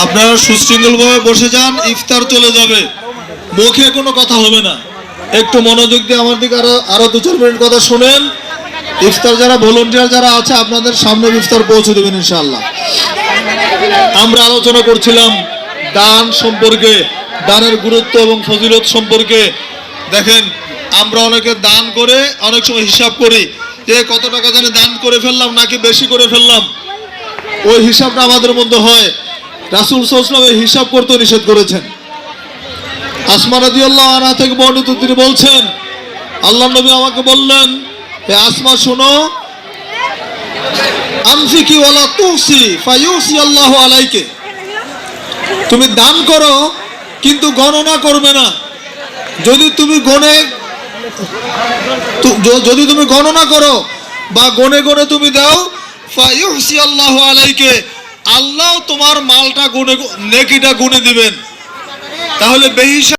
আপনারা সুশৃঙ্খলভাবে বসে যান, ইফতার চলে যাবে, মুখে কোনো কথা হবে না। একটু মনোযোগ দিয়ে আমার দিকে আরো 2-4 মিনিট কথা শুনেন। ইফতার যারা ভলান্টিয়ার যারা আছে আপনাদের সামনে ইফতার পৌঁছে দেবেন ইনশাআল্লাহ। আমরা আলোচনা করছিলাম দান সম্পর্কে, দানের গুরুত্ব এবং ফজিলত সম্পর্কে। দেখেন, আমরা অনেকে দান করে অনেক সময় হিসাব করি যে কত টাকা জানি দান করে ফেললাম নাকি বেশি করে ফেললাম, ওই হিসাবটা আমাদের মধ্যে হয়। রাসূল সাল্লাল্লাহু আলাইহি ওয়াসাল্লাম হিসাব করতে নিষেধ করেছেন। আসমা রাদিয়াল্লাহু আনহা থেকে বর্ণিত, তিনি বলছেন আল্লাহর নবী আমাকে বললেন, হে আসমা শোনো, আনফিকি ওয়ালা তুসি ফায়ুসি আল্লাহু আলাইকে, তুমি দান করো কিন্তু গণনা করবে না। যদি তুমি গণনা করো বা গনে গনে তুমি দাও, ফায়ুসি আল্লাহু আলাইকে, আল্লাহ তোমার মালটা গুনে নেকিটা গুনে দিবেন। তাহলে বেহিসাব